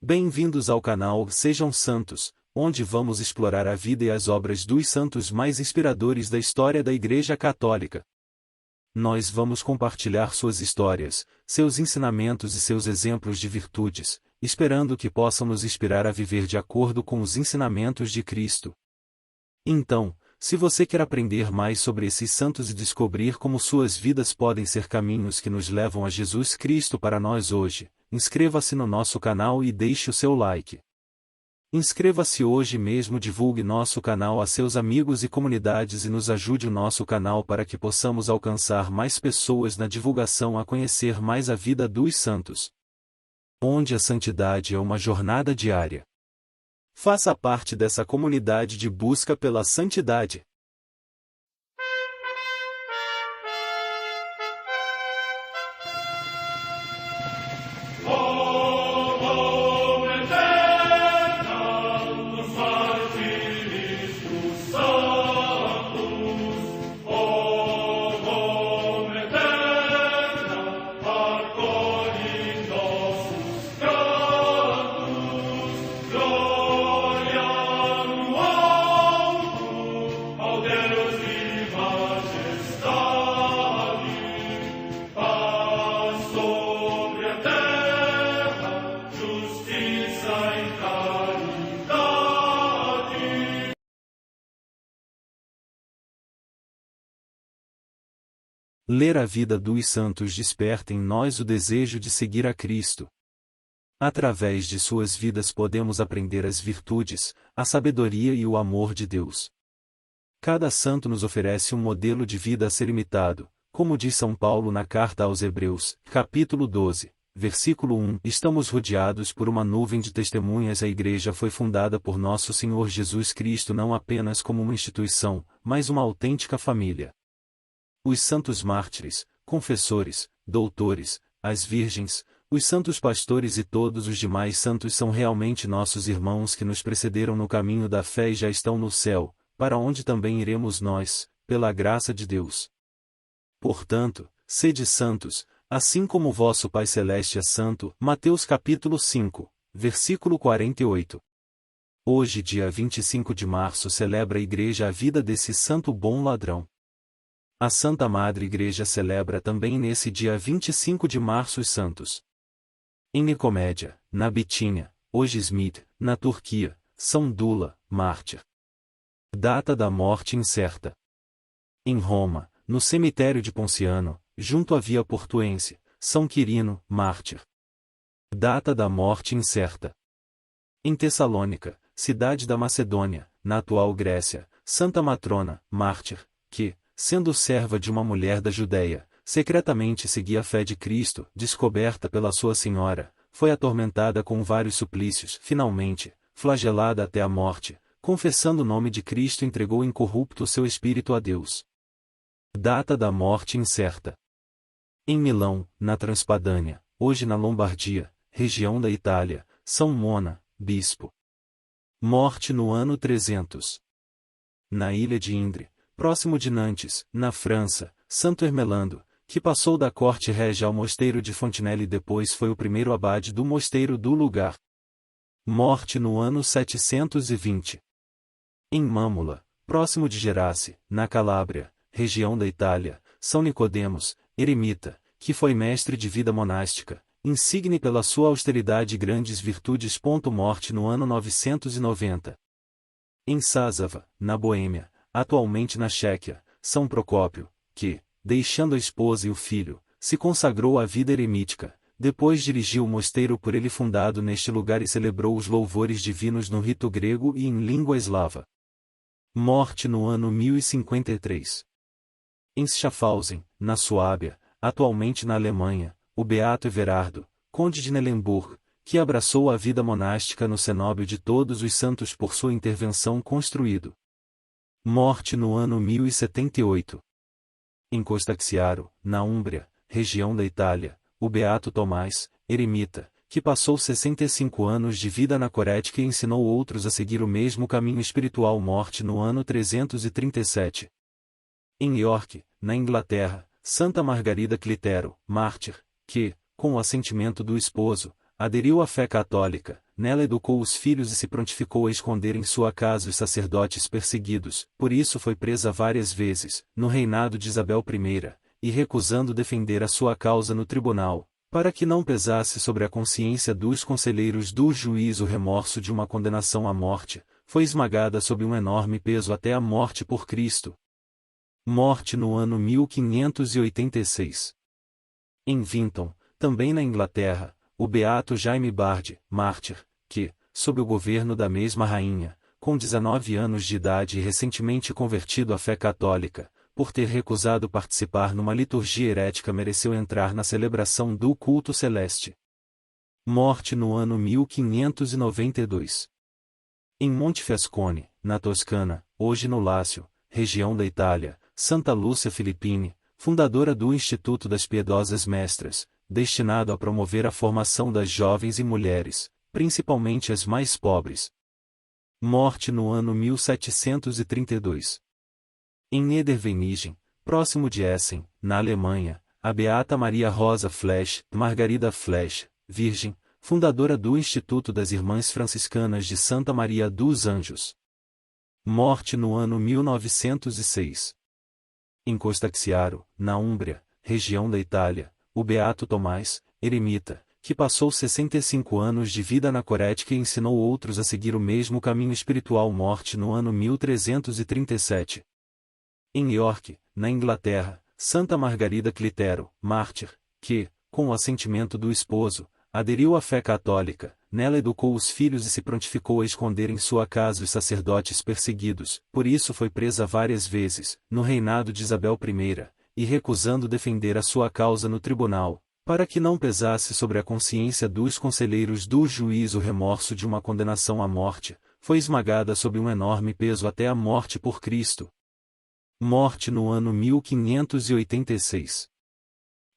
Bem-vindos ao canal Sejam Santos, onde vamos explorar a vida e as obras dos santos mais inspiradores da história da Igreja Católica. Nós vamos compartilhar suas histórias, seus ensinamentos e seus exemplos de virtudes, esperando que possam nos inspirar a viver de acordo com os ensinamentos de Cristo. Então, se você quer aprender mais sobre esses santos e descobrir como suas vidas podem ser caminhos que nos levam a Jesus Cristo para nós hoje, inscreva-se no nosso canal e deixe o seu like. Inscreva-se hoje mesmo, divulgue nosso canal a seus amigos e comunidades e nos ajude o nosso canal para que possamos alcançar mais pessoas na divulgação a conhecer mais a vida dos santos. Onde a santidade é uma jornada diária. Faça parte dessa comunidade de busca pela santidade. Ler a vida dos santos desperta em nós o desejo de seguir a Cristo. Através de suas vidas podemos aprender as virtudes, a sabedoria e o amor de Deus. Cada santo nos oferece um modelo de vida a ser imitado, como diz São Paulo na carta aos Hebreus, capítulo 12, versículo 1. Estamos rodeados por uma nuvem de testemunhas. A Igreja foi fundada por nosso Senhor Jesus Cristo não apenas como uma instituição, mas uma autêntica família. Os santos mártires, confessores, doutores, as virgens, os santos pastores e todos os demais santos são realmente nossos irmãos que nos precederam no caminho da fé e já estão no céu, para onde também iremos nós, pela graça de Deus. Portanto, sede santos, assim como vosso Pai Celeste é santo. Mateus capítulo 5, versículo 48. Hoje, dia 25 de março, celebra a Igreja a vida desse santo bom ladrão. A Santa Madre Igreja celebra também nesse dia 25 de março os santos. Em Nicomédia, na Bitínia, hoje Smith, na Turquia, São Dula, mártir. Data da morte incerta. Em Roma, no cemitério de Ponciano, junto à Via Portuense, São Quirino, mártir. Data da morte incerta. Em Tessalônica, cidade da Macedônia, na atual Grécia, Santa Matrona, mártir, que, sendo serva de uma mulher da Judéia, secretamente seguia a fé de Cristo, descoberta pela sua senhora, foi atormentada com vários suplícios. Finalmente, flagelada até a morte, confessando o nome de Cristo, entregou incorrupto o seu espírito a Deus. Data da morte incerta. Em Milão, na Transpadânia, hoje na Lombardia, região da Itália, São Mona, bispo. Morte no ano 300. Na ilha de Indre, próximo de Nantes, na França, Santo Hermelando, que passou da corte régia ao mosteiro de Fontenelle e depois foi o primeiro abade do mosteiro do lugar. Morte no ano 720. Em Mâmula, próximo de Gerace, na Calábria, região da Itália, São Nicodemos, eremita, que foi mestre de vida monástica, insigne pela sua austeridade e grandes virtudes. Morte no ano 990. Em Sázava, na Boêmia, atualmente na Chequia, São Procópio, que, deixando a esposa e o filho, se consagrou à vida eremítica, depois dirigiu o mosteiro por ele fundado neste lugar e celebrou os louvores divinos no rito grego e em língua eslava. Morte no ano 1053. Em Schaffhausen, na Suábia, atualmente na Alemanha, o beato Everardo, conde de Neuenburg, que abraçou a vida monástica no cenóbio de todos os santos por sua intervenção construído. Morte no ano 1078. Em Costaxiaro, na Úmbria, região da Itália, o beato Tomás, eremita, que passou 65 anos de vida anacorética e ensinou outros a seguir o mesmo caminho espiritual. Morte no ano 337. Em York, na Inglaterra, Santa Margarida Clitero, mártir, que, com o assentimento do esposo, aderiu à fé católica, nela educou os filhos e se prontificou a esconder em sua casa os sacerdotes perseguidos, por isso foi presa várias vezes, no reinado de Isabel I, e recusando defender a sua causa no tribunal, para que não pesasse sobre a consciência dos conselheiros do juiz o remorso de uma condenação à morte, foi esmagada sob um enorme peso até a morte por Cristo. Morte no ano 1586. Em Vinton, também na Inglaterra, o beato Jaime Bard, mártir, que, sob o governo da mesma rainha, com 19 anos de idade e recentemente convertido à fé católica, por ter recusado participar numa liturgia herética mereceu entrar na celebração do culto celeste. Morte no ano 1592. Em Montefiascone, na Toscana, hoje no Lácio, região da Itália, Santa Lúcia Filippini, fundadora do Instituto das Piedosas Mestras, destinado a promover a formação das jovens e mulheres, principalmente as mais pobres. Morte no ano 1732. Em Niederweningen, próximo de Essen, na Alemanha, a beata Maria Rosa Flesch, Margarida Flesch, virgem, fundadora do Instituto das Irmãs Franciscanas de Santa Maria dos Anjos. Morte no ano 1906. Em Costaxiaro, na Úmbria, região da Itália, o beato Tomás, eremita, que passou 65 anos de vida na Corética e ensinou outros a seguir o mesmo caminho espiritual. Morte no ano 1337. Em York, na Inglaterra, Santa Margarida Clitero, mártir, que, com o assentimento do esposo, aderiu à fé católica, nela educou os filhos e se prontificou a esconder em sua casa os sacerdotes perseguidos, por isso foi presa várias vezes, no reinado de Isabel I, e recusando defender a sua causa no tribunal, para que não pesasse sobre a consciência dos conselheiros do juiz o remorso de uma condenação à morte, foi esmagada sob um enorme peso até a morte por Cristo. Morte no ano 1586.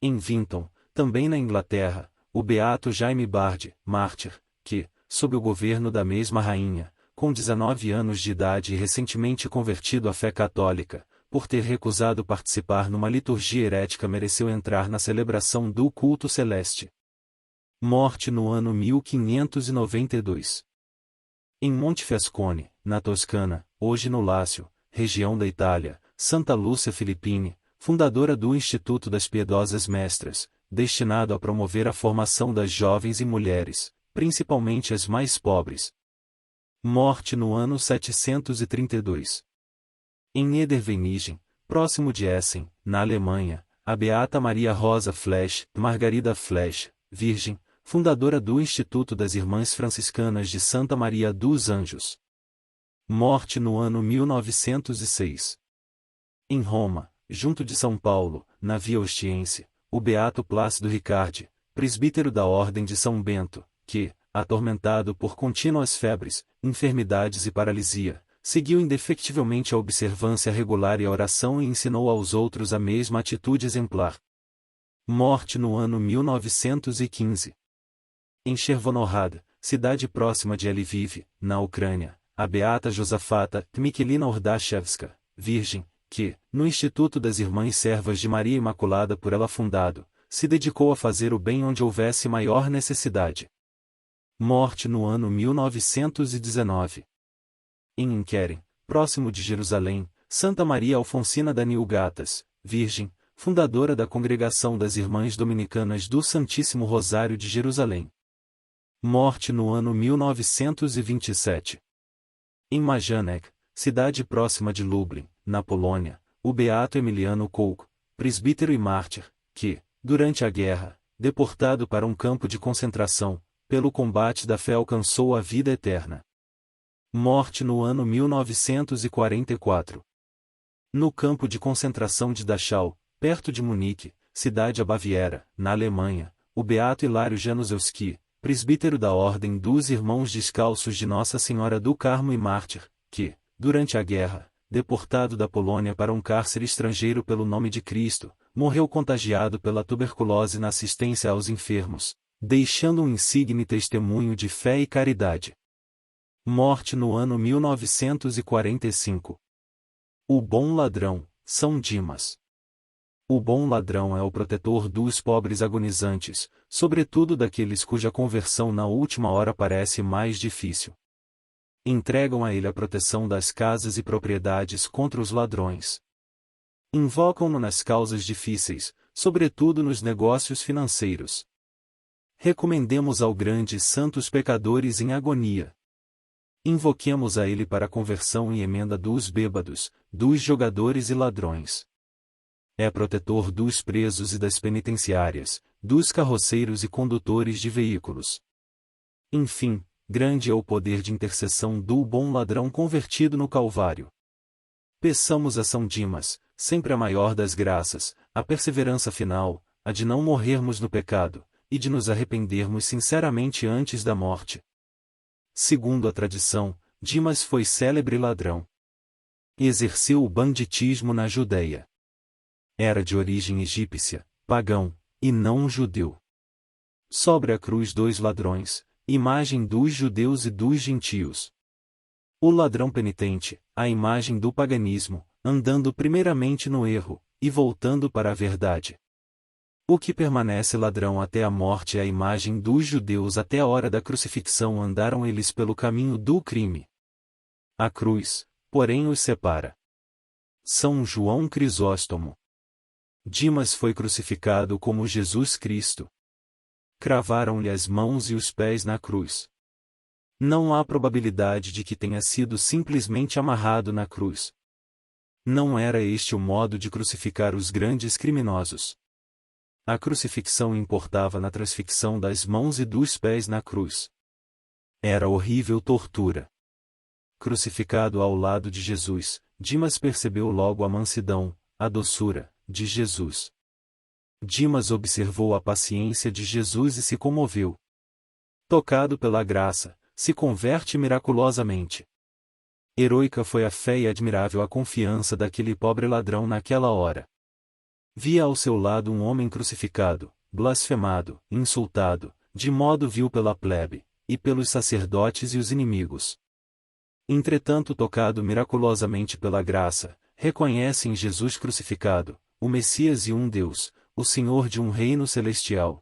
Em Vinton, também na Inglaterra, o beato Jaime Bard, mártir, que, sob o governo da mesma rainha, com 19 anos de idade e recentemente convertido à fé católica, por ter recusado participar numa liturgia herética mereceu entrar na celebração do culto celeste. Morte no ano 1592. Em Montefiascone, na Toscana, hoje no Lácio, região da Itália, Santa Lúcia Filippini, fundadora do Instituto das Piedosas Mestras, destinado a promover a formação das jovens e mulheres, principalmente as mais pobres. Morte no ano 732. Em Niederweningen, próximo de Essen, na Alemanha, a beata Maria Rosa Flesch, Margarida Flesch, virgem, fundadora do Instituto das Irmãs Franciscanas de Santa Maria dos Anjos. Morte no ano 1906. Em Roma, junto de São Paulo, na Via Ostiense, o beato Plácido Ricardi, presbítero da Ordem de São Bento, que, atormentado por contínuas febres, enfermidades e paralisia, seguiu indefectivelmente a observância regular e a oração e ensinou aos outros a mesma atitude exemplar. Morte no ano 1915. Em Chervonorrad, cidade próxima de Lviv, na Ucrânia, a beata Josafata Dmytrina Ordashevska, virgem, que, no Instituto das Irmãs Servas de Maria Imaculada por ela fundado, se dedicou a fazer o bem onde houvesse maior necessidade. Morte no ano 1919. Em Inquérem, próximo de Jerusalém, Santa Maria Alfonsina Daniel Gatas, virgem, fundadora da Congregação das Irmãs Dominicanas do Santíssimo Rosário de Jerusalém. Morte no ano 1927. Em Majdanek, cidade próxima de Lublin, na Polônia, o beato Emiliano Kolk, presbítero e mártir, que, durante a guerra, deportado para um campo de concentração, pelo combate da fé alcançou a vida eterna. Morte no ano 1944. No campo de concentração de Dachau, perto de Munique, cidade da Baviera, na Alemanha, o beato Hilário Januszewski, presbítero da Ordem dos Irmãos Descalços de Nossa Senhora do Carmo e mártir, que, durante a guerra, deportado da Polônia para um cárcere estrangeiro pelo nome de Cristo, morreu contagiado pela tuberculose na assistência aos enfermos, deixando um insigne testemunho de fé e caridade. Morte no ano 1945. O bom ladrão, São Dimas. O bom ladrão é o protetor dos pobres agonizantes, sobretudo daqueles cuja conversão na última hora parece mais difícil. Entregam a ele a proteção das casas e propriedades contra os ladrões. Invocam-no nas causas difíceis, sobretudo nos negócios financeiros. Recomendemos ao grande santos pecadores em agonia. Invoquemos a ele para a conversão e emenda dos bêbados, dos jogadores e ladrões. É protetor dos presos e das penitenciárias, dos carroceiros e condutores de veículos. Enfim, grande é o poder de intercessão do bom ladrão convertido no Calvário. Peçamos a São Dimas, sempre a maior das graças, a perseverança final, a de não morrermos no pecado, e de nos arrependermos sinceramente antes da morte. Segundo a tradição, Dimas foi célebre ladrão. Exerceu o banditismo na Judéia. Era de origem egípcia, pagão, e não judeu. Sobre a cruz dois ladrões, imagem dos judeus e dos gentios. O ladrão penitente, a imagem do paganismo, andando primeiramente no erro, e voltando para a verdade. O que permanece ladrão até a morte é a imagem dos judeus até a hora da crucifixão andaram eles pelo caminho do crime. A cruz, porém os separa. São João Crisóstomo. Dimas foi crucificado como Jesus Cristo. Cravaram-lhe as mãos e os pés na cruz. Não há probabilidade de que tenha sido simplesmente amarrado na cruz. Não era este o modo de crucificar os grandes criminosos. A crucifixão importava na transfixão das mãos e dos pés na cruz. Era horrível tortura. Crucificado ao lado de Jesus, Dimas percebeu logo a mansidão, a doçura, de Jesus. Dimas observou a paciência de Jesus e se comoveu. Tocado pela graça, se converte miraculosamente. Heroica foi a fé e admirável a confiança daquele pobre ladrão naquela hora. Via ao seu lado um homem crucificado, blasfemado, insultado, de modo vil pela plebe, e pelos sacerdotes e os inimigos. Entretanto, tocado miraculosamente pela graça, reconhece em Jesus crucificado, o Messias e um Deus, o Senhor de um reino celestial.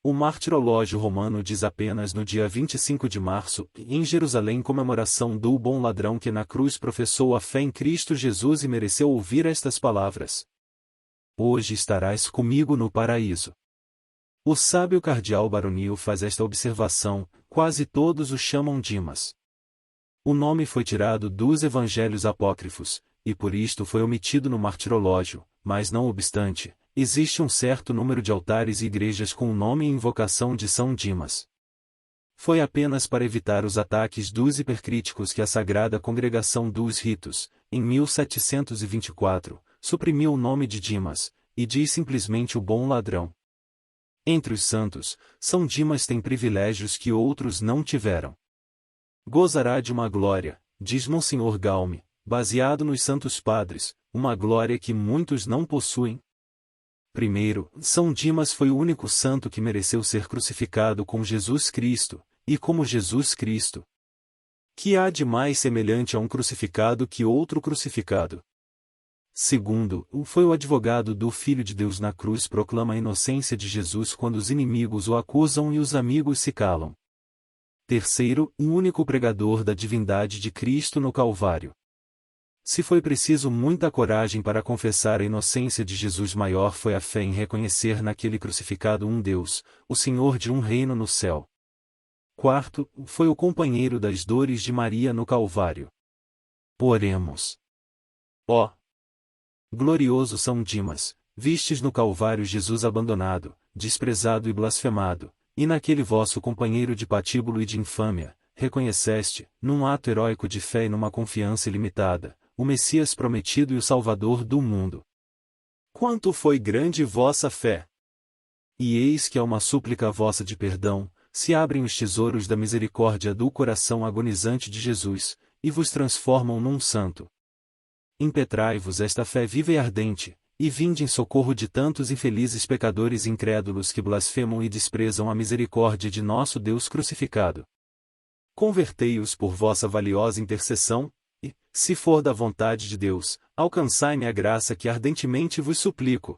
O martirológio romano diz apenas no dia 25 de março, em Jerusalém, comemoração do bom ladrão que na cruz professou a fé em Cristo Jesus e mereceu ouvir estas palavras: hoje estarás comigo no paraíso. O sábio cardeal Baronio faz esta observação: quase todos o chamam Dimas. O nome foi tirado dos evangelhos apócrifos, e por isto foi omitido no martirológio, mas não obstante, existe um certo número de altares e igrejas com o nome e invocação de São Dimas. Foi apenas para evitar os ataques dos hipercríticos que a Sagrada Congregação dos Ritos, em 1724, suprimiu o nome de Dimas, e diz simplesmente o bom ladrão. Entre os santos, São Dimas tem privilégios que outros não tiveram. Gozará de uma glória, diz Monsenhor Gaume, baseado nos Santos Padres, uma glória que muitos não possuem. Primeiro, São Dimas foi o único santo que mereceu ser crucificado com Jesus Cristo, e como Jesus Cristo. Que há de mais semelhante a um crucificado que outro crucificado? Segundo, foi o advogado do Filho de Deus na cruz, proclama a inocência de Jesus quando os inimigos o acusam e os amigos se calam. Terceiro, o único pregador da divindade de Cristo no Calvário. Se foi preciso muita coragem para confessar a inocência de Jesus, maior foi a fé em reconhecer naquele crucificado um Deus, o Senhor de um reino no céu. Quarto, foi o companheiro das dores de Maria no Calvário. Oremos. Ó glorioso São Dimas, vistes no Calvário Jesus abandonado, desprezado e blasfemado, e naquele vosso companheiro de patíbulo e de infâmia, reconheceste, num ato heróico de fé e numa confiança ilimitada, o Messias prometido e o Salvador do mundo. Quanto foi grande vossa fé! E eis que a uma súplica vossa de perdão, se abrem os tesouros da misericórdia do coração agonizante de Jesus, e vos transformam num santo. Impetrai-vos esta fé viva e ardente, e vinde em socorro de tantos infelizes pecadores incrédulos que blasfemam e desprezam a misericórdia de nosso Deus crucificado. Convertei-os por vossa valiosa intercessão, e, Se for da vontade de Deus, alcançai-me a graça que ardentemente vos suplico.